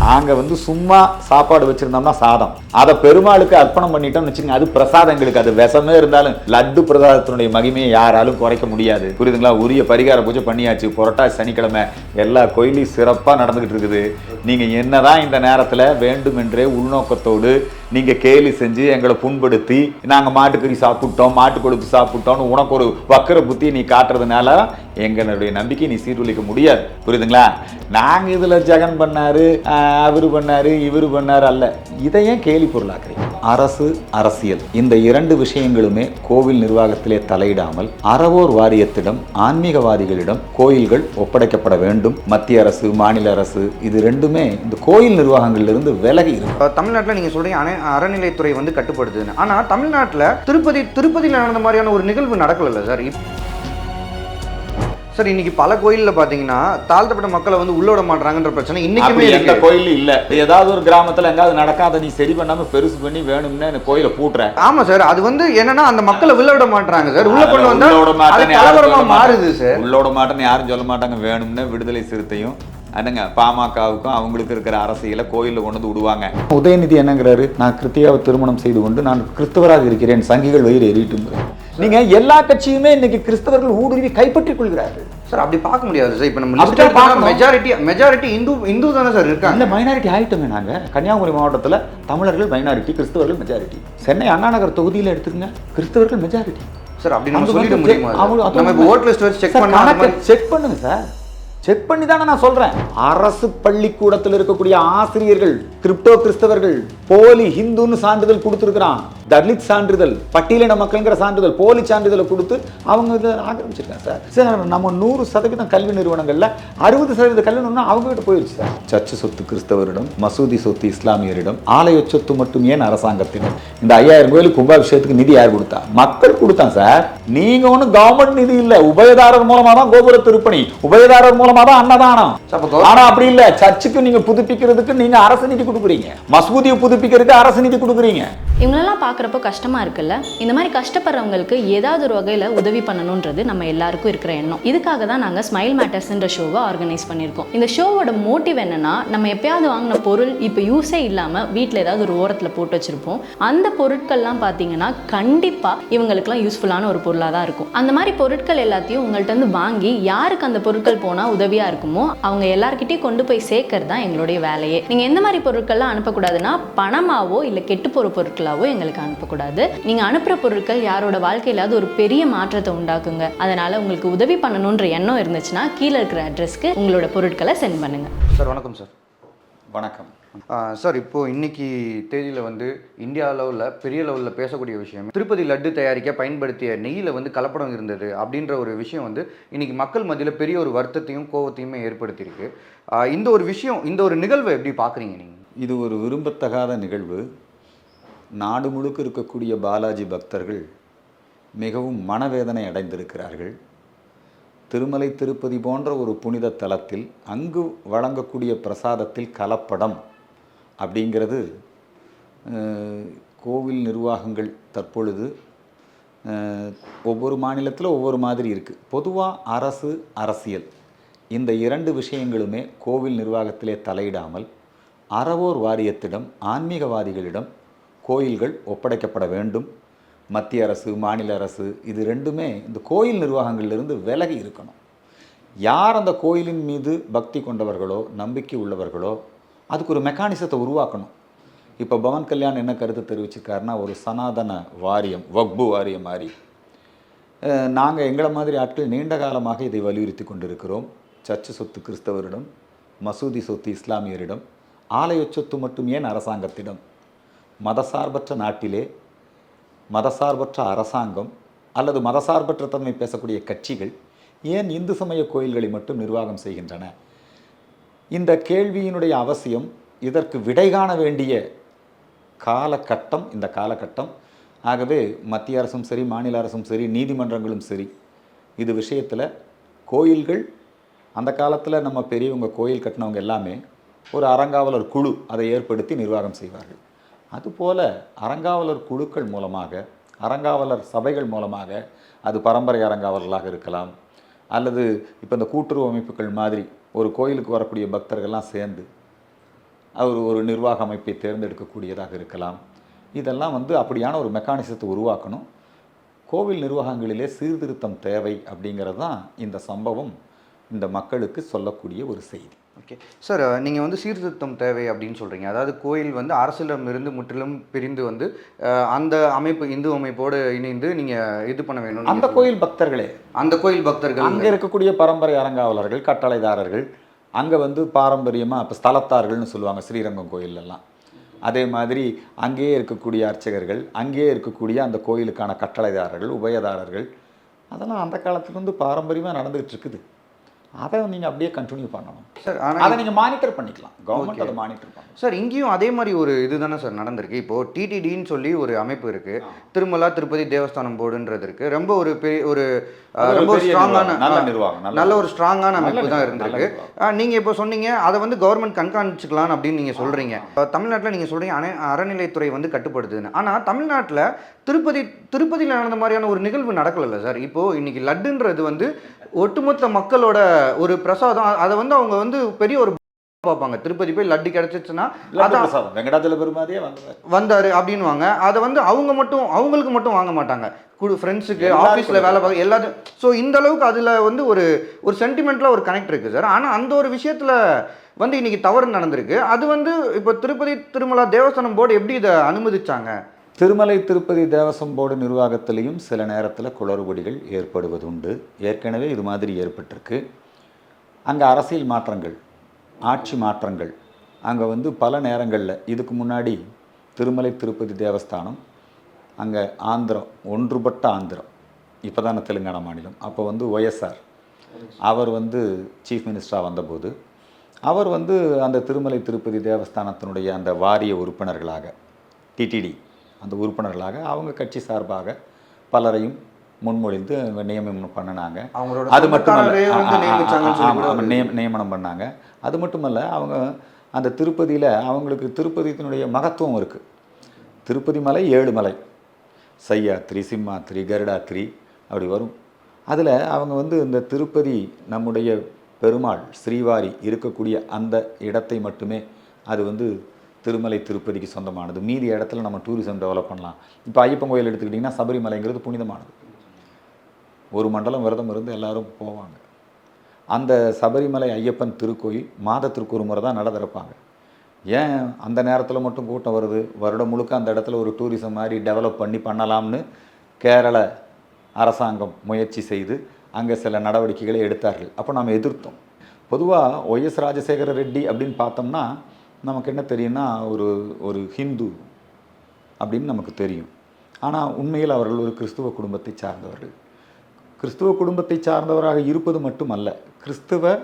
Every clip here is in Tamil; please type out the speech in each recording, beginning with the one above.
நாங்கள் வந்து சும்மா சாப்பாடு வச்சுருந்தோம்னா சாதம், அதை பெருமாளுக்கு அர்ப்பணம் பண்ணிட்டோம்னு வச்சுக்கோங்க, அது பிரசாதம். எங்களுக்கு அது விஷமே இருந்தாலும் லட்டு பிரசாதத்தினுடைய மகிமையை யாராலும் குறைக்க முடியாது. புரியுதுங்களா? உரிய பரிகார பூஜை பண்ணியாச்சு. புரட்டாசி சனிக்கிழமை எல்லா கோயிலையும் சிறப்பாக நடந்துகிட்டு இருக்குது. நீங்கள் என்னதான் இந்த நேரத்தில் வேண்டுமென்றே உள்நோக்கத்தோடு நீங்கள் கேலி செஞ்சு எங்களை புண்படுத்தி நாங்கள் மாட்டுக்கறி சாப்பிட்டோம், மாட்டு கொழுப்பு சாப்பிட்டோம்னு உனக்கு ஒரு வக்கர புத்தி நீ காட்டுறதுனால எங்களுடைய நம்பிக்கை நீ சீர்குலைக்க முடியாது. புரியுதுங்களா? நாங்கள் இதில் ஜெகன் பண்ணாரு, அவரு பண்ணாரு, இவரு பண்ணாரு அல்ல. இதை ஏன் கேலி பொருளாக்குறீங்க? அரசு, அரசியல் இந்த இரண்டு விஷயங்களுமே கோவில் நிர்வாகத்திலே தலையிடாமல் அறவோர் வாரியத்திடம், ஆன்மீகவாதிகளிடம் கோயில்கள் ஒப்படைக்கப்பட வேண்டும். மத்திய அரசு, மாநில அரசு இது ரெண்டுமே இந்த கோயில் நிர்வாகங்களிலிருந்து விலகி இருக்கு. தமிழ்நாட்டில் நீங்க சொல்றீங்க அறநிலைத்துறை வந்து கட்டுப்படுதுன்னு. ஆனா தமிழ்நாட்டில் திருப்பதியில் நடந்த மாதிரியான ஒரு நிகழ்வு நடக்கல சார். சார் இன்னைக்கு பல கோயிலில் பார்த்தீங்கன்னா தாழ்த்தப்பட்ட மக்களை வந்து உள்ள விட மாட்டாங்கன்ற பிரச்சனை இன்னைக்குமே எந்த கோயில் இல்ல. ஏதாவது ஒரு கிராமத்தில் எங்காவது நடக்காத நீ சரி பண்ணாம பெருசு பண்ணி வேணும்னு எனக்கு கோயிலை பூட்டுறேன். ஆமா சார், அது வந்து என்னன்னா அந்த மக்களை உள்ள விட மாட்டாங்க சார். உள்ள கொண்டு வந்தா கலவரமா மாறுது சார். உள்ளோட மாட்டேன்னு யாரும் சொல்ல மாட்டாங்க. வேணும்னு விடுதலை சிறுத்தையும் என்னங்க பாமகவுக்கும் அவங்களுக்கு இருக்கிற அரசியலை கோயிலில் கொண்டு வந்து விடுவாங்க. உதயநிதி என்னங்கிறாரு, நான் கிறிஸ்தியாவை திருமணம் செய்து கொண்டு நான் கிறிஸ்தவராக இருக்கிறேன், சங்கிகள் வயிறு எறிட்டு. நீங்க எல்லா கட்சியுமே இன்னைக்கு கிறிஸ்தவர்கள் ஊடுருவி கைப்பற்றிக் கொள்கிறார்கள் சார். அப்படி பார்க்க முடியாது சார். இப்போ நம்ம மெஜாரிட்டி இந்து தானே சார் இருக்காங்க. இல்லை, மைனாரிட்டி ஆகிட்டோமே நாங்கள். கன்னியாகுமரி மாவட்டத்தில் தமிழர்கள் மைனாரிட்டி, கிறிஸ்தவர்கள் மெஜாரிட்டி. சென்னை அண்ணா நகர் தொகுதியில் எடுத்துக்கங்க, கிறிஸ்தவர்கள் மெஜாரிட்டி சார். அப்படி நம்ம சொல்லிட முடியுமா? நம்ம இப்போ ஓட் லிஸ்ட் வச்சு செக் பண்ணுங்க சார். செக் பண்ணி தானே நான் சொல்றேன். அரசு பள்ளிக்கூடத்தில் இருக்கக்கூடிய ஆசிரியர்கள் கிரிப்டோ கிறிஸ்தவர்கள் போலி ஹிந்துன்னு சான்றிதழ் கொடுத்துருக்கிறான். தலித் சான்றிதழ், பட்டியலின மக்கள்ங்கிற சான்றிதழ், போலி சான்றிதழை கொடுத்து அவங்க இதை ஆக்கிரமிச்சிருக்காங்க சார். சார் நம்ம 100% கல்வி நிறுவனங்கள்ல 60% கல்வி நிறுவனம் அவங்க கிட்ட போயிருச்சு சார். சர்ச்சு சொத்து கிறிஸ்தவரிடம், மசூதி சொத்து இஸ்லாமியரிடம், ஆலய சொத்து மட்டும் ஏன் அரசாங்கத்திடம்? இந்த 5000 கோயிலுக்கு கும்பாபிஷேகத்துக்கு நிதி யார் கொடுத்தா? மக்கள் கொடுத்தான் சார். நீங்க ஒன்றும் கவர்மெண்ட் நிதி இல்ல. உபயதாரர் மூலமா தான் கோபுர திருப்பணி, உபயதாரர் மூலமா தான் அன்னதானம். ஆனா அப்படி இல்ல. சர்ச்சுக்கு நீங்க புதுப்பிக்கிறதுக்கு நீங்க அரசு நிதி கொடுக்குறீங்க, மசூதியை புதுப்பிக்கிறதுக்கு அரசு நிதி கொடுக்குறீங்க. இவங்களெல்லாம் பார்க்குறப்போ கஷ்டமாக இருக்குல்ல. இந்த மாதிரி கஷ்டப்படுறவங்களுக்கு ஏதாவது ஒரு வகையில் உதவி பண்ணணுன்றது நம்ம எல்லாருக்கும் இருக்கிற எண்ணம். இதுக்காக தான் நாங்கள் ஸ்மைல் மேட்டர்ஸ்ன்ற ஷோவை ஆர்கனைஸ் பண்ணியிருக்கோம். இந்த ஷோவோட மோட்டிவ் என்னன்னா, நம்ம எப்பயாவது வாங்கின பொருள் இப்போ யூஸே இல்லாமல் வீட்டில் ஏதாவது ஒரு ஓரத்தில் போட்டு வச்சுருப்போம். அந்த பொருட்கள்லாம் பார்த்தீங்கன்னா கண்டிப்பாக இவங்களுக்குலாம் யூஸ்ஃபுல்லான ஒரு பொருளாக தான் இருக்கும். அந்த மாதிரி பொருட்கள் எல்லாத்தையும் உங்கள்கிட்ட வந்து வாங்கி யாருக்கு அந்த பொருட்கள் போனால் உதவியாக இருக்குமோ அவங்க எல்லார்கிட்டையும் கொண்டு போய் சேர்க்கறது தான் எங்களுடைய வேலையே. நீங்கள் எந்த மாதிரி பொருட்கள்லாம் அனுப்பக்கூடாதுன்னா, பணமாவோ இல்லை கெட்டு போகிற பொருட்கள் எங்களுக்கு அனுப்பக்கூடாது. நீங்க அனுப்புற பொருட்கள் யாரோட வாழ்க்கையில ஒரு பெரிய மாற்றத்தை உண்டாக்குங்க. அதனால உங்களுக்கு உதவி பண்ணணும்ன்ற எண்ணம் இருந்துச்சுன்னா கீழே இருக்கிற அட்ரஸ்க்கு உங்களோட பொருட்களை சென்ட் பண்ணுங்க. சார் வணக்கம் சார். வணக்கம் சார். இப்போ இன்னைக்கு தேதியில் வந்து இந்தியா லெவலில் பெரிய லெவலில் பேசக்கூடிய விஷயம், திருப்பதி லட்டு தயாரிக்க பயன்படுத்திய நெய்யில் வந்து கலப்படம் இருந்தது அப்படின்ற ஒரு விஷயம் வந்து இன்னைக்கு மக்கள் மத்தியில் பெரிய ஒரு வருத்தத்தையும் கோவத்தையுமே ஏற்படுத்தியிருக்கு. இந்த ஒரு விஷயம், இந்த ஒரு நிகழ்வை எப்படி பார்க்குறீங்க நீங்கள்? இது ஒரு விரும்பத்தகாத நிகழ்வு. நாடு முழுக்க இருக்கக்கூடிய பாலாஜி பக்தர்கள் மிகவும் மனவேதனை அடைந்திருக்கிறார்கள். திருமலை திருப்பதி போன்ற ஒரு புனித தலத்தில் அங்கு வழங்கக்கூடிய பிரசாதத்தில் கலப்படம் அப்படிங்கிறது கோவில் நிர்வாகங்கள் தற்பொழுது ஒவ்வொரு மாநிலத்தில் ஒவ்வொரு மாதிரி இருக்குது. பொதுவாக அரசு, அரசியல் இந்த இரண்டு விஷயங்களுமே கோவில் நிர்வாகத்திலே தலையிடாமல் அறவோர் வாரியத்திடம், ஆன்மீகவாதிகளிடம் கோயில்கள் ஒப்படைக்கப்பட வேண்டும். மத்திய அரசு, மாநில அரசு இது ரெண்டுமே இந்த கோயில் நிர்வாகங்களிலிருந்து விலகி இருக்கணும். யார் அந்த கோயிலின் மீது பக்தி கொண்டவர்களோ, நம்பிக்கை உள்ளவர்களோ அதுக்கு ஒரு மெக்கானிசத்தை உருவாக்கணும். இப்போ பவன் கல்யாண் என்ன கருத்து தெரிவிச்சிருக்காருன்னா, ஒரு சனாதன வாரியம், வக்பு வாரியம் மாதிரி நாங்கள் எங்களை மாதிரி ஆட்கள் நீண்ட காலமாக இதை வலியுறுத்தி கொண்டிருக்கிறோம். சர்ச்சு சொத்து கிறிஸ்தவரிடம், மசூதி சொத்து இஸ்லாமியரிடம், ஆலய சொத்து மட்டும் ஏன் அரசாங்கத்திடம்? மதசார்பற்ற நாட்டிலே மதசார்பற்ற அரசாங்கம் அல்லது மதசார்பற்ற தன்மை பேசக்கூடிய கட்சிகள் ஏன் இந்து சமய கோயில்களை மட்டும் நிர்வாகம் செய்கின்றன? இந்த கேள்வியினுடைய அவசியம், இதற்கு விடை காண வேண்டிய காலகட்டம் இந்த காலகட்டம். ஆகவே மத்திய அரசும் சரி, மாநில அரசும் சரி, நீதிமன்றங்களும் சரி, இது விஷயத்தில் கோயில்கள் அந்த காலத்தில் நம்ம பெரியவங்க கோயில் கட்டினவங்க எல்லாமே ஒரு அறங்காவலர் குழு அதை ஏற்படுத்தி நிர்வாகம் செய்வார்கள். அதுபோல் அறங்காவலர் குழுக்கள் மூலமாக, அறங்காவலர் சபைகள் மூலமாக, அது பரம்பரை அறங்காவலர்களாக இருக்கலாம், அல்லது இப்போ இந்த கூட்டுறவு அமைப்புகள் மாதிரி ஒரு கோயிலுக்கு வரக்கூடிய பக்தர்கள்லாம் சேர்ந்து அவர் ஒரு நிர்வாக அமைப்பை தேர்ந்தெடுக்கக்கூடியதாக இருக்கலாம். இதெல்லாம் வந்து அப்படியான ஒரு மெக்கானிசத்தை உருவாக்கணும். கோவில் நிர்வாகங்களிலே சீர்திருத்தம் தேவை அப்படிங்கிறது தான் இந்த சம்பவம் இந்த மக்களுக்கு சொல்லக்கூடிய ஒரு செய்தி. ஓகே சார், நீங்கள் வந்து சீர்திருத்தம் தேவை அப்படின்னு சொல்கிறீங்க. அதாவது கோயில் வந்து அரசிடமிருந்து முற்றிலும் பிரிந்து வந்து அந்த அமைப்பு இந்து அமைப்போடு இணைந்து நீங்கள் இது பண்ண வேணும். அந்த கோயில் பக்தர்களே, அந்த கோயில் பக்தர்கள், அங்கே இருக்கக்கூடிய பரம்பரை அறங்காவலர்கள், கட்டளைதாரர்கள், அங்கே வந்து பாரம்பரியமாக இப்போ ஸ்தலத்தார்கள்னு சொல்லுவாங்க ஸ்ரீரங்கம் கோயிலெல்லாம். அதே மாதிரி அங்கேயே இருக்கக்கூடிய அர்ச்சகர்கள், அங்கேயே இருக்கக்கூடிய அந்த கோயிலுக்கான கட்டளைதாரர்கள், உபயதாரர்கள், அதெல்லாம் அந்த காலத்துலேருந்து பாரம்பரியமாக நடந்துகிட்டு இருக்குது. அதை நீங்கள் அப்படியே கண்டினியூ பண்ணணும் சார். ஆனால் அதை நீங்கள் மானிட்டர் பண்ணிக்கலாம், கவர்மெண்ட் அதை மானிட்டர் பண்ணணும் சார். இங்கேயும் அதே மாதிரி ஒரு இது தானே சார் நடந்திருக்கு. இப்போது டிடிடின்னு சொல்லி ஒரு அமைப்பு இருக்குது, திருமலா திருப்பதி தேவஸ்தானம் போர்டுன்றது இருக்குது. ரொம்ப ஒரு பெரிய ஒரு ரொம்ப ஸ்ட்ராங்கான நல்ல நிர்வாகம், நல்ல ஒரு ஸ்ட்ராங்கான அமைப்பு தான் இருந்திருக்கு. நீங்கள் இப்போ சொன்னீங்க அதை வந்து கவர்மெண்ட் கண்காணிச்சுக்கலாம் அப்படின்னு நீங்கள் சொல்கிறீங்க. தமிழ்நாட்டில் நீங்கள் சொல்கிறீங்க அறநிலைத்துறை வந்து கட்டுப்படுத்துதுன்னு. ஆனால் தமிழ்நாட்டில் திருப்பதியில் நடந்த மாதிரியான ஒரு நிகழ்வு நடக்கல சார். இப்போது இன்றைக்கி லட்டுன்றது வந்து ஒட்டுமொத்த மக்களோட ஒரு பிரசாதம். அதை வந்து அவங்க வந்து பெரிய ஒரு பார்ப்பாங்க. திருப்பதி போய் லட்டு கிடைச்சிச்சுன்னா அதான் வெங்கடாச்சல பெருமாதியே வந்தாரு அப்படின்வாங்க. அதை வந்து அவங்களுக்கு மட்டும் வாங்க மாட்டாங்க, ஃப்ரெண்ட்ஸுக்கு, ஆஃபீஸில் வேலை பார்க்க எல்லாத்தையும். ஸோ இந்த அளவுக்கு அதில் வந்து ஒரு சென்டிமெண்ட்டில் ஒரு கனெக்ட் இருக்குது சார். ஆனால் அந்த ஒரு விஷயத்தில் வந்து இன்றைக்கி தவறு நடந்திருக்கு. அது வந்து இப்போ திருப்பதி திருமலா தேவஸ்தானம் போர்டு எப்படி இதை அனுமதிச்சாங்க? திருமலை திருப்பதி தேவசம் போர்டு நிர்வாகத்திலையும் சில நேரத்தில் குளறுபடிகள் ஏற்படுவதுண்டு. ஏற்கனவே இது மாதிரி ஏற்பட்டிருக்கு. அங்கே அரசியல் மாற்றங்கள், ஆட்சி மாற்றங்கள், அங்கே வந்து பல நேரங்களில் இதுக்கு முன்னாடி திருமலை திருப்பதி தேவஸ்தானம் அங்கே ஆந்திரம், ஒன்றுபட்ட ஆந்திரம், இப்போ தானே தெலுங்கானா மாநிலம், அப்போ வந்து ஒய்எஸ்ஆர் அவர் வந்து சீஃப் மினிஸ்டராக வந்தபோது அவர் வந்து அந்த திருமலை திருப்பதி தேவஸ்தானத்தினுடைய அந்த வாரிய உறுப்பினர்களாக, டிடிடி அந்த உறுப்பினர்களாக அவங்க கட்சி சார்பாக பலரையும் முன்மொழிந்து நியமனம் பண்ணினாங்க. அது மட்டுமல்ல, நியமனம் பண்ணாங்க. அது மட்டுமல்ல, அவங்க அந்த திருப்பதியில் அவங்களுக்கு திருப்பதியினுடைய மகத்துவம் இருக்குது. திருப்பதி மலை 7 மலை, சையாத்திரி, சிம்மாத்திரி, கருடாத்திரி அப்படி வரும். அதில் அவங்க வந்து இந்த திருப்பதி நம்முடைய பெருமாள் ஸ்ரீவாரி இருக்கக்கூடிய அந்த இடத்தை மட்டுமே அது வந்து திருமலை திருப்பதிக்கு சொந்தமானது. மீதி இடத்துல நம்ம டூரிசம் டெவலப் பண்ணலாம். இப்போ ஐயப்பன் கோயில் எடுத்துக்கிட்டிங்கன்னா சபரிமலைங்கிறது புனிதமானது. ஒரு மண்டலம் விரதம் இருந்து எல்லாரும் போவாங்க. அந்த சபரிமலை ஐயப்பன் திருக்கோயில் மாதத்திற்கு ஒரு முறை தான் நட திறப்பாங்க. ஏன் அந்த நேரத்தில் மட்டும் கூட்டம் வருது? வருடம் முழுக்க அந்த இடத்துல ஒரு டூரிசம் மாதிரி டெவலப் பண்ணலாம்னு கேரள அரசாங்கம் முயற்சி செய்து அங்கே சில நடவடிக்கைகளை எடுத்தார்கள். அப்போ நாம் எதிர்த்தோம். பொதுவாக ஒய்எஸ் ராஜசேகர ரெட்டி அப்படின்னு பார்த்தோம்னா நமக்கு என்ன தெரியும்னா ஒரு ஹிந்து அப்படின்னு நமக்கு தெரியும். ஆனால் உண்மையில் அவர்கள் ஒரு கிறிஸ்துவ குடும்பத்தை சார்ந்தவர்கள். கிறிஸ்துவ குடும்பத்தை சார்ந்தவராக இருப்பது மட்டுமல்ல, கிறிஸ்துவ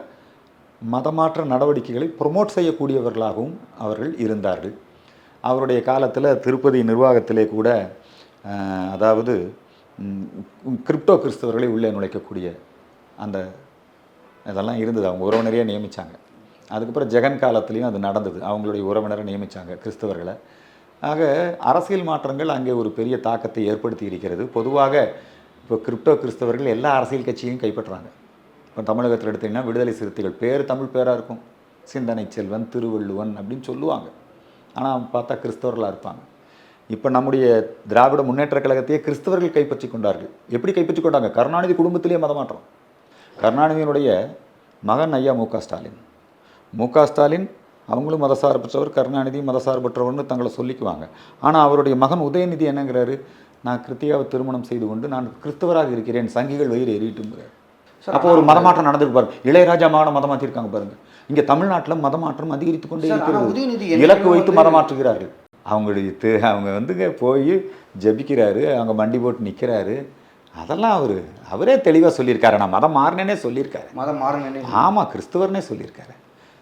மதமாற்ற நடவடிக்கைகளை ப்ரொமோட் செய்யக்கூடியவர்களாகவும் அவர்கள் இருந்தார்கள். அவருடைய காலத்தில் திருப்பதி நிர்வாகத்திலே கூட அதாவது கிரிப்டோ கிறிஸ்தவர்களை உள்ளே நுழைக்கக்கூடிய அந்த இதெல்லாம் இருந்தது. அவங்க உறவினரையே நியமித்தாங்க. அதுக்கப்புறம் ஜெகன் காலத்துலேயும் அது நடந்தது. அவங்களுடைய உறவினரை நியமித்தாங்க கிறிஸ்தவர்களை. ஆக அரசியல் மாற்றங்கள் அங்கே ஒரு பெரிய தாக்கத்தை ஏற்படுத்தி இருக்கிறது. பொதுவாக இப்போ கிரிப்டோ கிறிஸ்தவர்கள் எல்லா அரசியல் கட்சியையும் கைப்பற்றுறாங்க. இப்போ தமிழகத்தில் எடுத்திங்கன்னா விடுதலை சிறுத்தைகள் பேர் தமிழ் பேராக இருக்கும், சிந்தனை செல்வன், திருவள்ளுவன் அப்படின்னு சொல்லுவாங்க. ஆனால் பார்த்தா கிறிஸ்தவர்களாக இருப்பாங்க. இப்போ நம்முடைய திராவிட முன்னேற்ற கழகத்தையே கிறிஸ்தவர்கள் கைப்பற்றி கொண்டார்கள். எப்படி கைப்பற்றி கொண்டாங்க? கருணாநிதி குடும்பத்திலேயே மதமாற்றம். கருணாநிதியினுடைய மகன் ஐயா மு க ஸ்டாலின். மு க ஸ்டாலின் அவங்களும் மதசார்பற்றவர், கருணாநிதி மதசார்பற்றவர்னு தங்களை சொல்லிக்குவாங்க. ஆனால் அவருடைய மகன் உதயநிதி என்னங்கிறாரு? நான் கிருத்தியாவை திருமணம் செய்து கொண்டு நான் கிறிஸ்தவராக இருக்கிறேன், சங்கிகள் வயிறு எறிட்டுங்கிறார். அப்போ ஒரு மதமாற்றம் நடந்துட்டு பாருங்க. இளையராஜா மகனை மதமாற்றிருக்காங்க பாருங்க. இங்கே தமிழ்நாட்டில் மதமாற்றம் அதிகரித்து கொண்டே இருக்கிறது. இலக்கு வைத்து மதமாற்றுகிறார்கள். அவங்க வந்துங்க போய் ஜபிக்கிறாரு, அவங்க மண்டி போட்டு நிற்கிறாரு. அதெல்லாம் அவரே தெளிவாக சொல்லியிருக்காரு. நான் மதம் மாறினேனே சொல்லியிருக்காரு. மதம் மாறினே, ஆமாம், கிறிஸ்தவர்னே சொல்லியிருக்காரு.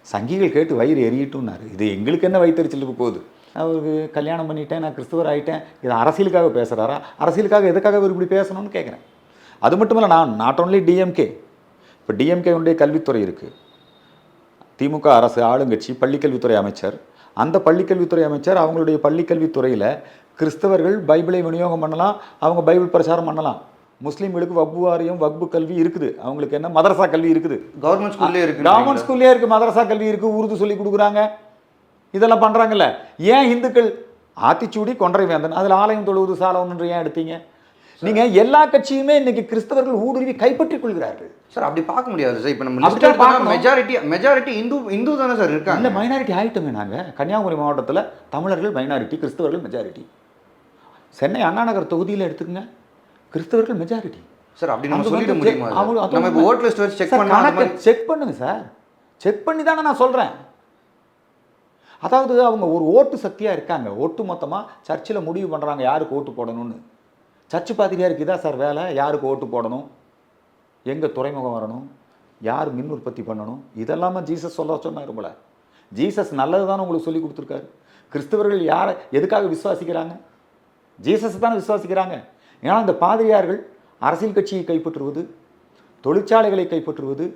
சங்கிகள் கேட்டு வயிறு எரியட்டும்னாரு. இது எங்களுக்கு என்ன வயிற்றுச்சலுக்கு போகுது? அவருக்கு கல்யாணம் பண்ணிட்டேன், நான் கிறிஸ்தவர் ஆகிட்டேன், இது அரசியலுக்காக பேசுகிறாரா? அரசியலுக்காக எதுக்காக இவர் இப்படி பேசணும்னு கேட்குறேன். அது மட்டுமல்ல, நான் நாட் ஓன்லி டிஎம்கே, இப்போ டிஎம்கேனுடைய கல்வித்துறை இருக்குது. திமுக அரசு ஆளுங்கட்சி பள்ளிக்கல்வித்துறை அமைச்சர். அந்த பள்ளிக்கல்வித்துறை அமைச்சர் அவங்களுடைய பள்ளிக்கல்வித்துறையில் கிறிஸ்தவர்கள் பைபிளை விநியோகம் பண்ணலாம், அவங்க பைபிள் பிரச்சாரம் பண்ணலாம். முஸ்லீம்களுக்கு வக்பு வாரியம், வக்பு கல்வி இருக்குது. அவங்களுக்கு என்ன மதரசா கல்வி இருக்குது, கவர்மெண்ட் ஸ்கூல்லே இருக்குது. கவர்மெண்ட் ஸ்கூல்லே இருக்குது, மதரசா கல்வி இருக்குது, உருது சொல்லி கொடுக்குறாங்க. இதெல்லாம் பண்ணுறாங்கல்ல. ஏன் இந்துக்கள் ஆத்திச்சூடி கொன்றை வேந்தன் அதில் ஆலயம் தொழுவது சாலம் என்று ஏன் எடுத்தீங்க? நீங்கள் எல்லா கட்சியுமே இன்னைக்கு கிறிஸ்தவர்கள் ஊடுருவி கைப்பற்றிக் கொள்கிறார்கள் சார். அப்படி பார்க்க முடியாது சார். இப்போ நம்ம அப்படிதான் பார்க்கணும். மெஜாரிட்டி இந்து தானே சார் இருக்காங்க. இல்லை, மைனாரிட்டி ஆகிட்டோமே நாங்கள். கன்னியாகுமரி மாவட்டத்தில் தமிழர்கள் மைனாரிட்டி, கிறிஸ்தவர்கள் மெஜாரிட்டி. சென்னை அண்ணா நகர் தொகுதியில் எடுத்துக்கங்க, கிறிஸ்தவர்கள் மெஜாரிட்டி சார். அப்படி நம்ம சொல்லிட முடியுமா? நம்ம இப்போ ஓட் லிஸ்ட் வச்சு செக் பண்ணுங்க சார். செக் பண்ணி தானே நான் சொல்கிறேன். அதாவது அவங்க ஒரு ஓட்டு சக்தியாக இருக்காங்க. ஒட்டு மொத்தமாக சர்ச்சில் முடிவு பண்ணுறாங்க யாருக்கு ஓட்டு போடணும்னு. சர்ச்சு பாதிரியாருக்கு இதான் சார் வேலை. யாருக்கு ஓட்டு போடணும், எங்கே துறைமுகம் வரணும், யார் மின் உற்பத்தி பண்ணணும், இதெல்லாமே ஜீசஸ் சொல்ல சொன்னார் போல. ஜீசஸ் நல்லது தானே உங்களுக்கு சொல்லி கொடுத்துருக்காரு. கிறிஸ்தவர்கள் யாரை எதுக்காக விசுவாசிக்கிறாங்க? ஜீசஸ் தானே விசுவாசிக்கிறாங்க. ஏன்னா இந்த பாதிரியார்கள் அரசியல் கட்சியை கைப்பற்றுவது, தொழிற்சாலைகளை கைப்பற்றுவது,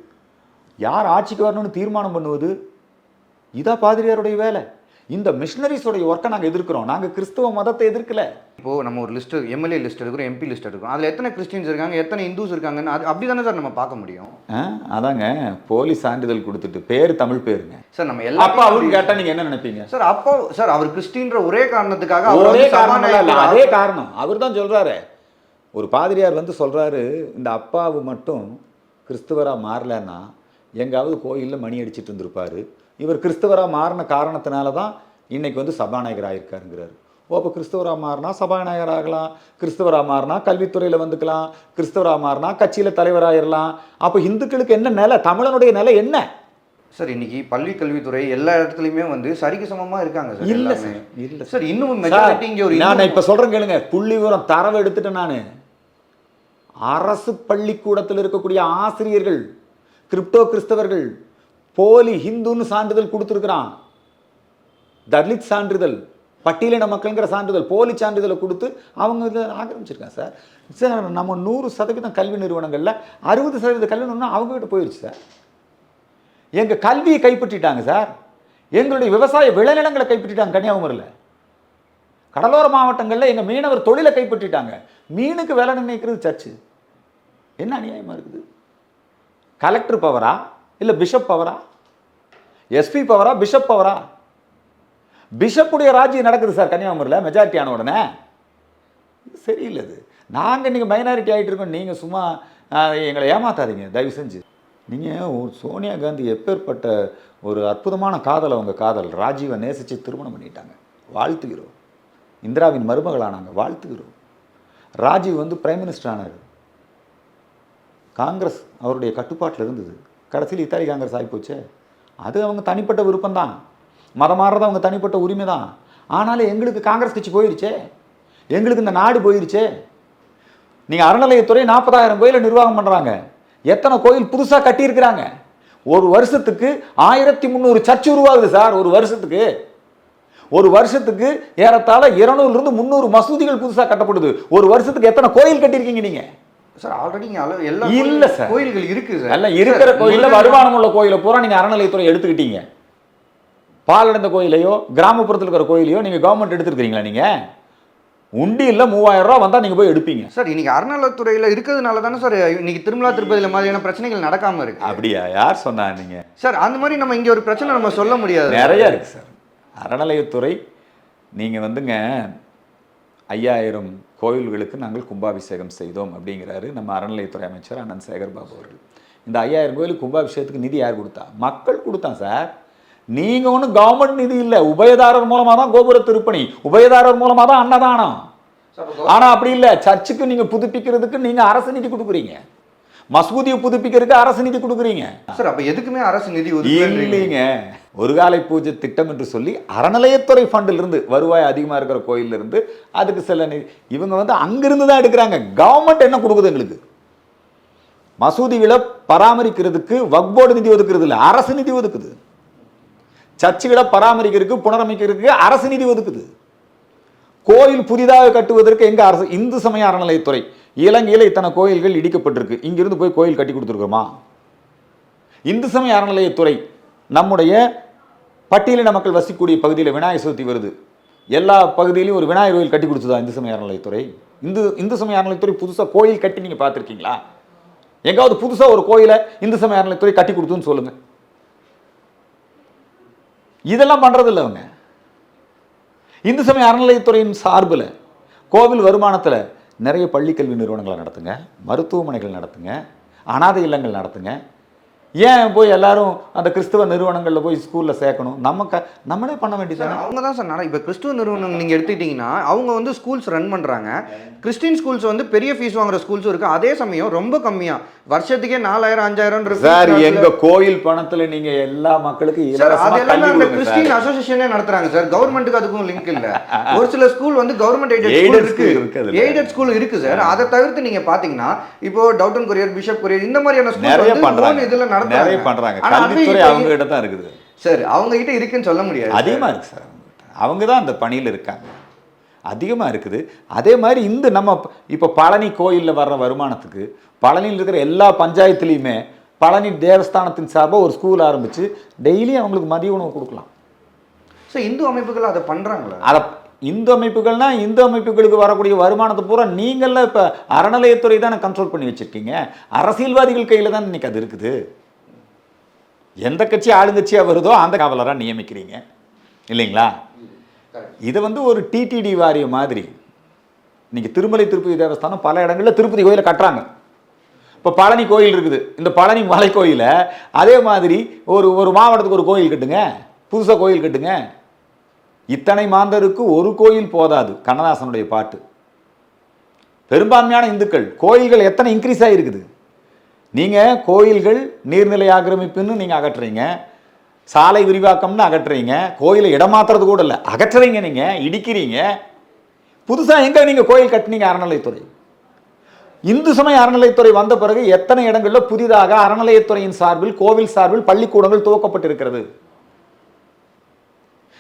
யார் ஆட்சிக்கு வரணும்னு தீர்மானம் பண்ணுவது, இதான் பாதிரியாருடைய வேலை. இந்த மிஷனரிஸோடைய ஒர்க்கை நாங்கள் எதிர்க்கிறோம். நாங்கள் கிறிஸ்தவ மதத்தை எதிர்க்கல. இப்போது நம்ம ஒரு லிஸ்ட்டு எம்எல்ஏ லிஸ்ட் எடுக்கிறோம், எம்பி லிஸ்ட் எடுக்கிறோம். அதில் எத்தனை கிறிஸ்டின்ஸ் இருக்காங்க, எத்தனை இந்துஸ் இருக்காங்கன்னு அது அப்படி தானே சார் நம்ம பார்க்க முடியும். அதாங்க போலி சான்றிதழ் கொடுத்துட்டு பேர் தமிழ் பேருங்க சார். நம்ம எல்லா அப்பா அவருக்கு கேட்டால் நீங்கள் என்ன நினைப்பீங்க சார்? அப்போ சார் அவர் கிறிஸ்டின்ற ஒரே காரணத்துக்காக ஒரே காரணம் இல்லை, அதே காரணம் அவர் தான் சொல்கிறாரு. ஒரு பாதிரியார் வந்து சொல்கிறாரு, இந்த அப்பாவு மட்டும் கிறிஸ்தவராக மாறலன்னா எங்காவது கோயிலில் மணி அடிச்சிட்டு இருந்திருப்பார். இவர் கிறிஸ்தவராக மாறின காரணத்தினால தான் இன்னைக்கு வந்து சபாநாயகர் ஆகியிருக்காருங்கிறாரு. அப்போ கிறிஸ்தவராக மாறினா சபாநாயகர் ஆகலாம், கிறிஸ்தவராக மாறினா கல்வித்துறையில் வந்துக்கலாம், கிறிஸ்தவராக மாறினா கட்சியில் தலைவராகிடலாம். அப்போ இந்துக்களுக்கு என்ன நிலை, தமிழனுடைய நிலை என்ன சார்? இன்னைக்கு பள்ளி கல்வித்துறை எல்லா இடத்துலையுமே வந்து சரிக்கு சமமாக இருக்காங்க சார். இல்லை சார், இல்லை சார். இன்னும் மெஜாரிட்டி இங்கே ஒரு நான் இப்போ சொல்கிறேன் கேளுங்க, புள்ளி விவரம் தரவு எடுத்துட்டேன் நான். அரசு பள்ளிக்கூடத்தில் இருக்கக்கூடிய ஆசிரியர்கள் கிரிப்டோ கிறிஸ்தவர்கள் போலி ஹிந்துன்னு சான்றிதழ் கொடுத்துருக்குறான். தலித் சான்றிதழ், பட்டியலின மக்கள்ங்கிற சான்றிதழ், போலி சான்றிதழை கொடுத்து அவங்க இதை ஆக்கிரமிச்சிருக்காங்க சார். சார் நம்ம 100% கல்வி நிறுவனங்களில் 60% கல்வி நிறுவனம் அவங்ககிட்ட போயிடுச்சு சார். எங்கள் கல்வியை கைப்பற்றிட்டாங்க சார். எங்களுடைய விவசாய விளைநிலங்களை கைப்பற்றிட்டாங்க. கன்னியாகுமரியில் கடலோர மாவட்டங்களில் எங்கள் மீனவர் தொழிலை கைப்பற்றிட்டாங்க. மீனுக்கு விலை நிர்ணயிக்கிறது சர்ச்சு. என்ன அநியாயமாக இருக்குது? கலெக்டர் பவரா இல்லை பிஷப் பவரா? எஸ்பி பவரா பிஷப் பவரா? பிஷப்புடைய ராஜ்யம் நடக்குது சார் கன்னியாகுமரியில் மெஜாரிட்டி ஆன உடனே. சரியில்லை. அது நாங்கள் இன்றைக்கி மைனாரிட்டி ஆகிட்டு இருக்கோம். நீங்கள் சும்மா எங்களை ஏமாத்தாதீங்க தயவு செஞ்சு. நீங்கள் ஒரு சோனியா காந்தி எப்பேற்பட்ட ஒரு அற்புதமான காதல், அவங்க காதல் ராஜீவை நேசித்து திருமணம் பண்ணிட்டாங்க, வாழ்த்துகிறோம். இந்திராவின் மருமகளானாங்க, வாழ்த்துகிறோம். ராஜீவ் வந்து பிரைம் மினிஸ்டர் ஆனார். காங்கிரஸ் அவருடைய கட்டுப்பாட்டில் இருந்தது. கடைசியில் இத்தாலி காங்கிரஸ் ஆகிப்போச்சு. அது அவங்க தனிப்பட்ட விருப்பம்தான், மதம் மாறுறது அவங்க தனிப்பட்ட உரிமை தான். ஆனாலும் எங்களுக்கு காங்கிரஸ் கட்சி போயிருச்சே, எங்களுக்கு இந்த நாடு போயிருச்சே. நீங்கள் அறநிலையத்துறை 40,000 கோயிலை நிர்வாகம் பண்ணுறாங்க. எத்தனை கோயில் புதுசாக கட்டியிருக்கிறாங்க? ஒரு வருஷத்துக்கு 1300 சர்ச் உருவாகுது சார். ஒரு வருஷத்துக்கு ஏறத்தாழ 200 to 300 மசூதிகள் புதுசாக கட்டப்படுது. ஒரு வருஷத்துக்கு எத்தனை கோயில் கட்டியிருக்கீங்க நீங்கள்? சார் ஆல்ரெடி எல்லா இல்லை சார், கோயில்கள் இருக்குது சார். எல்லாம் இருக்கிற கோயிலில் வருமானம் உள்ள கோயிலை பூரா நீங்கள் அறநிலையத்துறை எடுத்துக்கிட்டீங்க. பாலடைந்த கோயிலையோ கிராமப்புறத்தில் இருக்கிற கோயிலையோ நீங்கள் கவர்மெண்ட் எடுத்துருக்கீங்களா? நீங்கள் உண்டியில் 3000 ரூபா வந்தால் நீங்கள் போய் எடுப்பீங்க சார். இன்னைக்கு அறநிலையத்துறையில் இருக்கிறதுனால தானே சார் இன்னைக்கு திருமலா திருப்பதியில் மாதிரியான பிரச்சனைகள் நடக்காமல் இருக்கு. அப்படியா? யார் சொன்னா நீங்கள்? சார் அந்த மாதிரி நம்ம இங்கே ஒரு பிரச்சனை நம்ம சொல்ல முடியாது. நிறையா இருக்குது சார். அறநிலையத்துறை நீங்கள் வந்துங்க 5000 கோயில்களுக்கு நாங்கள் கும்பாபிஷேகம் செய்தோம் அப்படிங்கிறாரு நம்ம அறநிலையத்துறை அமைச்சர் அண்ணன் சேகர் பாபு அவர்கள். இந்த 5000 கோயிலுக்கு கும்பாபிஷேகத்துக்கு நிதி யார் கொடுத்தா? மக்கள் கொடுத்தான் சார். நீங்கள் ஒன்றும் கவர்மெண்ட் நிதி இல்லை, உபயதாரர் மூலமாக தான் கோபுர திருப்பணி, உபயதாரர் மூலமாக தான் அன்னதானம். ஆனால் அப்படி இல்லை. சர்ச்சுக்கு நீங்கள் புதுப்பிக்கிறதுக்கு நீங்கள் அரசு நிதி கொடுக்குறீங்க, மசூதியை புதுப்பிக்கிறதுக்கு அரசு நிதி கொடுக்குறீங்க சார். அப்போ எதுக்குமே அரசு நிதி இல்லைங்க. ஒரு காலை பூஜை திட்டம் என்று சொல்லி அறநிலையத்துறை ஃபண்டிலிருந்து வருவாய் அதிகமாக இருக்கிற கோயிலிருந்து அதுக்கு சில நிதி இவங்க வந்து அங்கிருந்து தான் எடுக்கிறாங்க. கவர்மெண்ட் என்ன கொடுக்குது எங்களுக்கு? மசூதிகளை பராமரிக்கிறதுக்கு வக்ஃப் போர்டு நிதி ஒதுக்குறது இல்லை, அரசு நிதி ஒதுக்குது. சர்ச்சுகளை பராமரிக்கிறதுக்கு புனரமைக்கிறதுக்கு அரசு நிதி ஒதுக்குது. கோயில் புதிதாக கட்டுவதற்கு எங்க அரசு? இந்து சமய அறநிலையத்துறை. இலங்கையில் இத்தனை கோயில்கள் இடிக்கப்பட்டிருக்கு, இங்கிருந்து போய் கோயில் கட்டி கொடுத்துருக்கோமா? இந்து சமய அறநிலையத்துறை நம்முடைய பட்டியலின மக்கள் வசிக்கக்கூடிய பகுதியில் விநாயகர் சதுர்த்தி வருது, எல்லா பகுதியிலையும் ஒரு விநாயகர் கோயில் கட்டி கொடுத்ததா இந்து சமய அறநிலையத்துறை? இந்து சமய அறநிலையத்துறை புதுசாக கோயில் கட்டி நீங்கள் பார்த்துருக்கீங்களா? எங்காவது புதுசாக ஒரு கோயிலை இந்து சமய அறநிலையத்துறை கட்டி கொடுத்துன்னு சொல்லுங்க. இதெல்லாம் பண்ணுறதில்ல அவங்க. இந்து சமய அறநிலையத்துறையின் சார்பில் கோவில் வருமானத்தில் நிறைய பள்ளிக்கல்வி நிறுவனங்களை நடத்துங்க, மருத்துவமனைகள் நடத்துங்க, அனாதை இல்லங்கள் நடத்துங்க. ஏன் போய் எல்லாரும் அந்த கிறிஸ்தவ நிறுவனங்களில் போய் ஸ்கூலில் சேர்க்கணும்? நம்மளே பண்ண வேண்டியது. அவங்க தான் சார் இப்போ கிறிஸ்துவ நிறுவனம் நீங்கள் எடுத்துக்கிட்டிங்கன்னா அவங்க வந்து ஸ்கூல்ஸ் ரன் பண்ணுறாங்க. கிறிஸ்டின் ஸ்கூல்ஸ் வந்து பெரிய ஃபீஸ் வாங்குற ஸ்கூல்ஸும் இருக்குது. அதே சமயம் ரொம்ப கம்மியாக வருஷத்துக்கே 4000 5000 சார். எங்கள் கோயில் பணத்தில் நீங்கள் எல்லா மக்களுக்கும் அதெல்லாம் கிறிஸ்டின் அசோசியேஷனே நடத்துகிறாங்க சார். கவர்மெண்ட்டுக்கு அதுக்கும் லிங்க் இல்லை. ஒரு சில ஸ்கூல் வந்து கவர்மெண்ட் எய்டட் ஸ்கூல் இருக்குது சார். அதை தவிர்த்து நீங்கள் பார்த்தீங்கன்னா இப்போ டவுட்டன் கொரியர், பிஷப் கொரியர் இந்த மாதிரியான ஸ்கூல் இதில் நிறைய பண்றாங்க. கல்வித்துறை அவங்க கிட்ட தான் இருக்குது சார். அவங்க கிட்ட இருக்குன்னு சொல்ல முடியாது. அதிகமா இருக்கு சார். அவங்க தான் அந்த பணியில் இருக்காங்க, அதிகமா இருக்குது. அதே மாதிரி இந்த நம்ம இப்போ பழனி கோயிலில் வர்ற வருமானத்துக்கு பழனியில் இருக்கிற எல்லா பஞ்சாயத்துலையுமே பழனி தேவஸ்தானத்தின் சார்பாக ஒரு ஸ்கூல் ஆரம்பிச்சு டெய்லி அவங்களுக்கு மதிய உணவு கொடுக்கலாம். சார் இந்து அமைப்புகள் அதை பண்றாங்களா? அதை இந்து அமைப்புகள்னா இந்து அமைப்புகளுக்கு வரக்கூடிய வருமானத்தை பூரா நீங்கள்லாம் இப்போ அறநிலையத்துறை தானே கண்ட்ரோல் பண்ணி வச்சுருக்கீங்க. அரசியல்வாதிகள் கையில் தான் இன்னைக்கு அது இருக்குது. எந்த கட்சி ஆளுங்கட்சியாக வருதோ அந்த காவலராக நியமிக்கிறீங்க இல்லைங்களா? இதை வந்து ஒரு டிடிடி வாரியம் மாதிரி இன்னைக்கு திருமலை திருப்பதி தேவஸ்தானம் பல இடங்களில் திருப்பதி கோயிலை கட்டுறாங்க. இப்போ பழனி கோயில் இருக்குது, இந்த பழனி மலை கோயிலை அதே மாதிரி ஒரு மாவட்டத்துக்கு ஒரு கோயில் கட்டுங்க, புதுசாக கோயில் கட்டுங்க. இத்தனை மாந்தருக்கு ஒரு கோயில் போதாது, கண்ணதாசனுடைய பாட்டு. பெரும்பான்மையான இந்துக்கள் கோயில்கள் எத்தனை இன்க்ரீஸ் ஆகிருக்குது. நீங்கள் கோயில்கள் நீர்நிலை ஆக்கிரமிப்புன்னு நீங்கள் அகற்றுறீங்க, சாலை விரிவாக்கம்னு அகற்றுறீங்க, கோயிலை இடமாத்துறது கூட இல்லை, அகற்றுறீங்க, நீங்கள் இடிக்கிறீங்க. புதுசாக எங்கே நீங்கள் கோயில் கட்டினீங்க? அறநிலையத்துறை. இந்து சமய அறநிலையத்துறை வந்த பிறகு எத்தனை இடங்களில் புதிதாக அறநிலையத்துறையின் சார்பில் கோவில் சார்பில் பள்ளிக்கூடங்கள் துவக்கப்பட்டிருக்கிறது?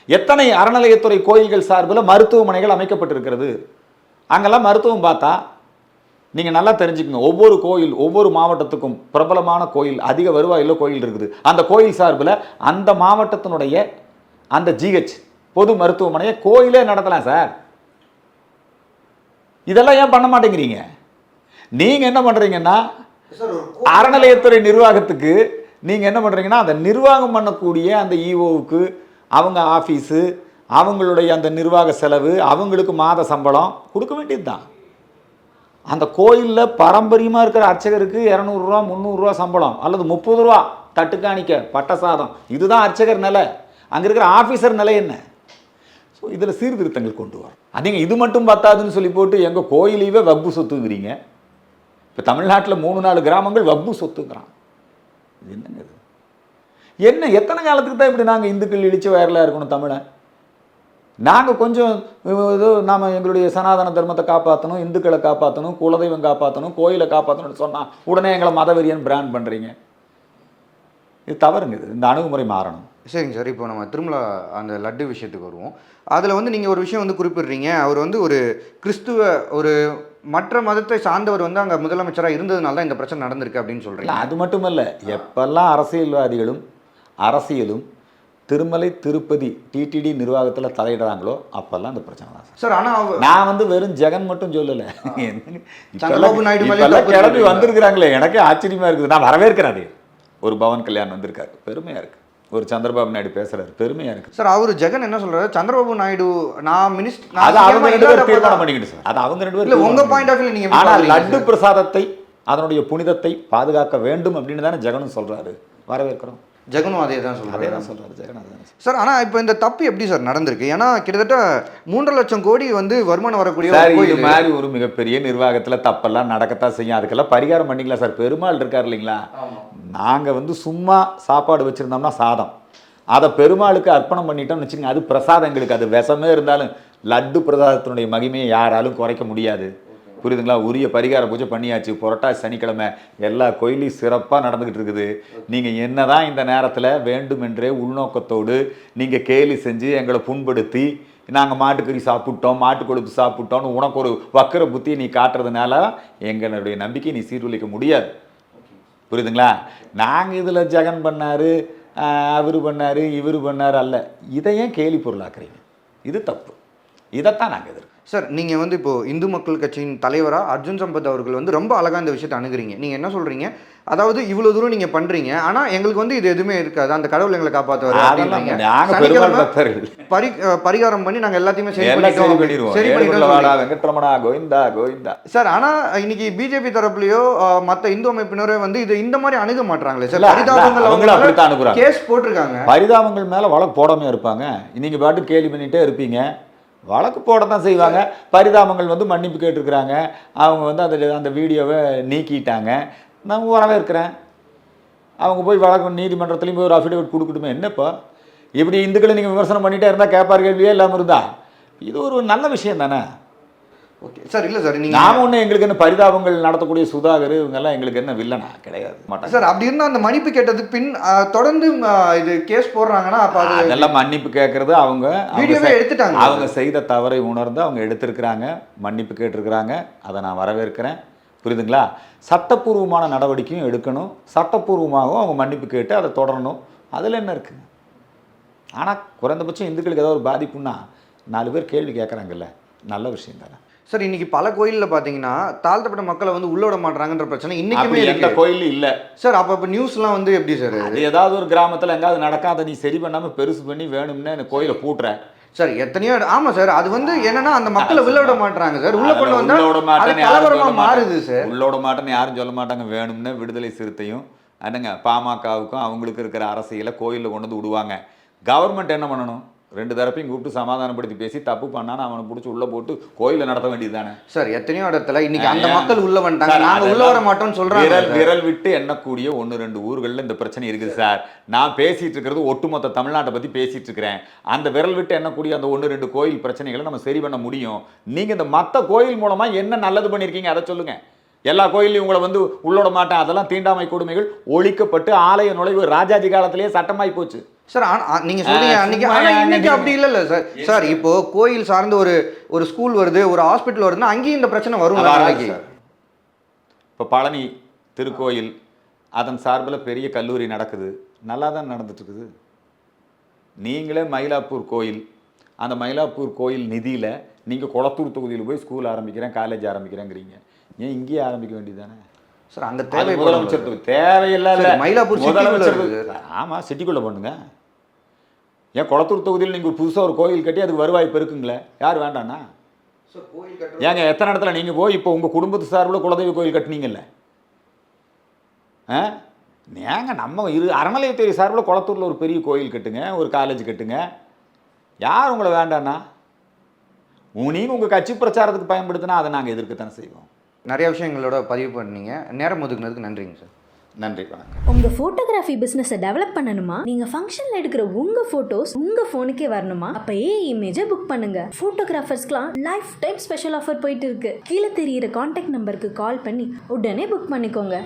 எத்தனை அறநிலையத்துறை கோயில்கள் சார்பில் மருத்துவமனைகள் அமைக்கப்பட்டிருக்கிறது? அங்கெல்லாம் மருத்துவம் பார்த்தா நீங்கள் நல்லா தெரிஞ்சுக்கங்க, ஒவ்வொரு கோயில் ஒவ்வொரு மாவட்டத்துக்கும் பிரபலமான கோயில், அதிக வருவாயில் கோயில் இருக்குது. அந்த கோயில் சார்பில் அந்த மாவட்டத்தினுடைய அந்த ஜிஹெச் பொது மருத்துவமனையை கோயிலே நடத்தலாம் சார். இதெல்லாம் ஏன் பண்ண மாட்டேங்கிறீங்க? நீங்கள் என்ன பண்ணுறீங்கன்னா அறநிலையத்துறை நிர்வாகத்துக்கு நீங்கள் என்ன பண்ணுறீங்கன்னா அந்த நிர்வாகம் பண்ணக்கூடிய அந்த இஓவுக்கு அவங்க ஆஃபீஸு, அவங்களுடைய அந்த நிர்வாக செலவு, அவங்களுக்கு மாத சம்பளம் கொடுக்க வேண்டியது தான். அந்த கோயிலில் பாரம்பரியமாக இருக்கிற அர்ச்சகருக்கு 200 ரூபா 300 ரூபா சம்பளம் அல்லது 30 ரூபா தட்டுக்காணிக்க பட்டசாதம், இதுதான் அர்ச்சகர் நிலை. அங்கே இருக்கிற ஆஃபீஸர் நிலை என்ன? ஸோ இதில் சீர்திருத்தங்கள் கொண்டு வரும். அதிக இது மட்டும் பத்தாதுன்னு சொல்லி போட்டு எங்கள் கோயிலையே வக்பு சொத்துங்கிறீங்க. இப்போ தமிழ்நாட்டில் 3-4 கிராமங்கள் வக்பு சொத்துங்கிறான். இது என்னங்க இது? என்ன எத்தனை காலத்துக்கு தான் இப்படி நாங்கள் இந்துக்கள் இழிச்சு வயரலாக இருக்கணும் தமிழை? நாங்கள் கொஞ்சம் ஏதோ நாம் எங்களுடைய சனாதன தர்மத்தை காப்பாற்றணும், இந்துக்களை காப்பாற்றணும், குலதெய்வம் காப்பாற்றணும், கோயிலை காப்பாற்றணும்னு சொன்னால் உடனே எங்களை மதவெறியன் பிராண்ட் பண்ணுறீங்க. இது தவறுங்க. இது இந்த அணுகுமுறை மாறணும். சரிங்க சார். இப்போ நம்ம திருமலா அந்த லட்டு விஷயத்துக்கு வருவோம். அதில் வந்து நீங்கள் ஒரு விஷயம் வந்து குறிப்பிடுறீங்க, அவர் வந்து ஒரு கிறிஸ்துவ ஒரு மற்ற மதத்தை சார்ந்தவர் வந்து அங்கே முதலமைச்சராக இருந்ததுனால தான் இந்த பிரச்சனை நடந்திருக்கு அப்படின்னு சொல்கிறீங்க. அது மட்டுமல்ல, எப்பெல்லாம் அரசியல்வாதிகளும் அரசியலும் திருமலை திருப்பதி டிடிடி நிர்வாகத்தில் தலையிடுறாங்களோ அப்பெல்லாம் அந்த பிரச்சனை தான் சார். ஆனால் நான் வந்து வெறும் ஜெகன் மட்டும் சொல்லலை, சந்திரபாபு நாயுடு கிளம்பி வந்திருக்கிறாங்களே, எனக்கே ஆச்சரியமாக இருக்குது. நான் வரவேற்கிறேன். அது ஒரு பவன் கல்யாண் வந்திருக்காரு, பெருமையாக இருக்குது. ஒரு சந்திரபாபு நாயுடு பேசுறாரு, பெருமையா இருக்கு சார். அவர் ஜெகன் என்ன சொல்றாரு, சந்திரபாபு நாயுடு நான் மினிஸ்டர், அது அவங்க 2 பேரும் தீர்மானம் பண்ணிக்கிட்டு சார். அது அவங்க 2 பேரும் உங்க பாயிண்ட் ஆஃப் வியூ நீங்க. ஆனால் லட்டு பிரசாதத்தை அதனுடைய புனிதத்தை பாதுகாக்க வேண்டும் அப்படின்னு தானே ஜெகனும் சொல்றாரு. வரவேற்கிறோம். ஜெகனும் அதே தான் சொல்றாரு. அதே தான் சொல்றாரு ஜெகன். அதே சார். ஆனால் இப்போ இந்த தப்பு எப்படி சார் நடந்திருக்கு? ஏன்னா கிட்டத்தட்ட 3.5 லட்சம் கோடி வந்து வருமானம் வரக்கூடிய இது மாதிரி ஒரு மிகப்பெரிய நிர்வாகத்தில் தப்பெல்லாம் நடக்கத்தான் செய்யும். அதுக்கெல்லாம் பரிகாரம் பண்ணிக்கலாம் சார். பெருமாள் இருக்கார் இல்லைங்களா, நாங்கள் வந்து சும்மா சாப்பாடு வச்சுருந்தோம்னா சாதம், அதை பெருமாளுக்கு அர்ப்பணம் பண்ணிட்டோம்னு வச்சுக்கோங்க, அது பிரசாதம். எங்களுக்கு அது விஷமே இருந்தாலும் லட்டு பிரசாதத்தினுடைய மகிமையை யாராலும் குறைக்க முடியாது. புரியுதுங்களா? உரிய பரிகார பூஜை பண்ணியாச்சு. புரட்டாசி சனிக்கிழமை எல்லா கோயிலையும் சிறப்பாக நடந்துக்கிட்டு இருக்குது. நீங்கள் என்ன தான் இந்த நேரத்தில் வேண்டுமென்றே உள்நோக்கத்தோடு நீங்கள் கேலி செஞ்சு எங்களை புண்படுத்தி நாங்கள் மாட்டுக்கறி சாப்பிட்டோம், மாட்டு கொழுப்பு சாப்பிட்டோம்னு உனக்கு ஒரு வக்கர புத்தியை நீ காட்டுறதுனால எங்களுடைய நம்பிக்கையை நீ சீர்குலைக்க முடியாது. புரியுதுங்களா? நாங்கள் இதில் ஜெகன் பண்ணார், அவர் பண்ணார், இவர் பண்ணார் அல்ல. இதையும் கேலி பொருளாக்குறீங்க. இது தப்பு. இதைத்தான் நாங்கள் எதிர்க்கிறோம். சார் நீங்கள் வந்து இப்போது இந்து மக்கள் கட்சியின் தலைவராக அர்ஜுன் சம்பத் அவர்கள் வந்து ரொம்ப அழகாக இந்த விஷயத்தை அணுகுறீங்க. நீங்கள் என்ன சொல்கிறீங்க, அதாவது இவ்வளோ தூரம் நீங்கள் பண்ணுறீங்க, ஆனால் எங்களுக்கு வந்து இது எதுவுமே இருக்காது, அந்த கடவுள் எங்களை காப்பாற்றுவார் அப்படின்றீங்க. பரிகாரம் பண்ணி நாங்கள் எல்லாத்தையுமே சரி பண்ணிடுவோம் சார். ஆனால் இன்னைக்கு பிஜேபி தரப்புலையோ மற்ற இந்து அமைப்பினரோ வந்து இது இந்த மாதிரி அணுக மாட்டாங்களே சார். பரிதாபங்கள் கேஸ் போட்டிருக்காங்க, பரிதாபங்கள் மேலே வழக்கு போடாமல் இருப்பாங்க. நீங்கள் பாட்டு கேள்வி பண்ணிகிட்டே இருப்பீங்க, வழக்கு போட தான் செய்வாங்க. பரிதாபங்கள் வந்து மன்னிப்பு கேட்டிருக்கிறாங்க, அவங்க வந்து அந்த வீடியோவை நீக்கிட்டாங்க. நான் வரவேற்கிறேன். அவங்க போய் வழக்கு நீதிமன்றத்துலேயும் போய் ஒரு அஃபிடேவிட் கொடுக்கட்டுமே. என்னப்பா இப்படி இந்துக்களை நீங்கள் விமர்சனம் பண்ணிகிட்டே இருந்தால் கேட்பார், கேள்வியே இல்லாமல் இருந்தா இது ஒரு நல்ல விஷயம் தானே. Okay sir. இல்லை சார், நீங்கள் நாம ஒன்று எங்களுக்கு என்ன பரிதாபங்கள் நடத்தக்கூடிய சுதாகர் இவங்கெல்லாம் எங்களுக்கு என்ன வில்லனா கிடையாது மாட்டாங்க சார். அப்படி இருந்தால் அந்த மன்னிப்பு கேட்டதுக்கு பின் தொடர்ந்து இது கேஸ் போடுறாங்கன்னா அப்போ அதெல்லாம் மன்னிப்பு கேட்கறது அவங்க வீடியோவே எடுத்துட்டாங்க. அவங்க செய்த தவறை உணர்ந்து அவங்க எடுத்திருக்கிறாங்க, மன்னிப்பு கேட்டிருக்கிறாங்க. அதை நான் வரவேற்கிறேன். புரியுதுங்களா? சட்டப்பூர்வமான நடவடிக்கையும் எடுக்கணும், சட்டப்பூர்வமாகவும் அவங்க மன்னிப்பு கேட்டு அதை தொடரணும். அதில் என்ன இருக்குங்க? ஆனால் குறைந்தபட்சம் இந்துக்களுக்கு ஏதாவது ஒரு பாதிப்புன்னா 4 பேர் கேள்வி கேட்குறாங்கல்ல, நல்ல விஷயம் தானே சார். இன்னைக்கு பல கோயிலில் பார்த்தீங்கன்னா தாழ்த்தப்பட்ட மக்களை வந்து உள்ள விட மாட்டாங்கன்ற பிரச்சனை இன்னைக்குமே எந்த கோயில் இல்லை சார். அப்போ நியூஸ்லாம் வந்து எப்படி சார், அது ஏதாவது ஒரு கிராமத்தில் எங்காவது நடக்காத நீ சரி பண்ணாமல் பெருசு பண்ணி வேணும்னு அந்த கோயிலை பூட்டுற சார் எத்தனையோ. ஆமாம் சார், அது வந்து என்னன்னா அந்த மக்களை உள்ள விட மாட்டாங்க சார். உள்ள கொண்டு வந்தா கலவரமா மாறுது சார். உள்ளோட மாட்டேன்னு யாரும் சொல்ல மாட்டாங்க. வேணும்னு விடுதலை சிறுத்தையும் என்னங்க பாமகவுக்கும் அவங்களுக்கு இருக்கிற அரசியலை கோயிலில் கொண்டு வந்து விடுவாங்க. கவர்மெண்ட் என்ன பண்ணணும்? 2 தரப்பையும் கூப்பிட்டு சமாதானப்படுத்தி பேசி தப்பு பண்ணான்னு அவனை பிடிச்சி உள்ள போட்டு கோயிலை நடத்த வேண்டியது தானே சார். எத்தனையோ இடத்துல இன்னைக்கு அந்த மக்கள் உள்ள வந்துட்டாங்க, நாங்கள் உள்ள வர மாட்டோம்னு சொல்றாங்க. விரல் விட்டு எண்ணக்கூடிய 1-2 ஊர்களில் இந்த பிரச்சனை இருக்குது சார். நான் பேசிட்டு இருக்கிறது ஒட்டுமொத்த தமிழ்நாட்டை பற்றி பேசிட்டு இருக்கிறேன். அந்த விரல் விட்டு எண்ணக்கூடிய அந்த 1-2 கோயில் பிரச்சனைகளை நம்ம சரி பண்ண முடியும். நீங்கள் இந்த மற்ற கோயில் மூலமாக என்ன நல்லது பண்ணியிருக்கீங்க அதை சொல்லுங்கள். எல்லா கோயிலையும் உங்களை வந்து உள்ளோட மாட்டேன், அதெல்லாம் தீண்டாமை கொடுமைகள் ஒழிக்கப்பட்டு ஆலய நுழைவு ராஜாஜி காலத்திலேயே சட்டமாய் போச்சு சார். நீங்க சொல்றீங்க அன்னைக்கு, ஆனா இன்னைக்கு அப்படி இல்ல சார். சார் இப்போ கோயில் சார்ந்த ஒரு ஸ்கூல் வருது, ஒரு ஹாஸ்பிட்டல் வருதுன்னா அங்கேயும் இந்த பிரச்சனை வரும். இப்போ பழனி திருக்கோயில் அதன் சார்பில் பெரிய கல்லூரி நடக்குது, நல்லா தான் நடந்துட்டு இருக்குது. நீங்களே மயிலாப்பூர் கோயில், அந்த மயிலாப்பூர் கோயில் நிதியில் நீங்கள் குளத்தூர் தொகுதியில் போய் ஸ்கூல் ஆரம்பிக்கிறேன், காலேஜ் ஆரம்பிக்கிறேங்கிறீங்க. ஏன் இங்கேயே ஆரம்பிக்க வேண்டியதானே சார்? அங்கே தேவை முதலமைச்சர் தேவையில்லை. மயிலாப்பூர் முதலமைச்சர் ஆமாம் சிட்டிக்குள்ளே பண்ணுங்க. ஏன் குளத்தூர் தொகுதியில் நீங்கள் புதுசாக ஒரு கோயில் கட்டி அதுக்கு வருவாய் பெருக்குங்களே, யார் வேண்டாண்ணா? ஏங்க எத்தனை இடத்துல நீங்கள் போய் இப்போ உங்கள் குடும்பத்து சார்பில் குலதெய்வ கோயில் கட்டினீங்கல்ல, ஏங்க நம்ம அறநிலையத்துறை சார்பில் குளத்தூரில் ஒரு பெரிய கோயில் கட்டுங்க, ஒரு காலேஜ் கட்டுங்க, யார் உங்களை வேண்டாண்ணா? நீங்கள் உங்கள் கட்சி பிரச்சாரத்துக்கு பயன்படுத்தினா அதை நாங்கள் எதிர்க்கத்தானே செய்வோம். நிறைய விஷயங்களோட பதிவு பண்ணீங்க, நேரம் ஒதுக்குனதுக்கு நன்றிங்க சார். நன்றி, வணக்கம். உங்க போட்டோகிராஃபி பிசினஸை டெவலப் பண்ணணுமா? நீங்க ஃபங்க்ஷன்ல எடுக்கிற உங்க போட்டோஸ் உங்க போனுக்கே வரணுமா? அப்ப இமேஜை புக் பண்ணுங்க. போட்டோகிராஃபர்ஸ்க்குலாம் லைஃப் டைம் ஸ்பெஷல் ஆஃபர் போயிட்டு இருக்கு. கீழே தெரியிற கான்டாக்ட் நம்பருக்கு கால் பண்ணி உடனே புக் பண்ணிக்கோங்க.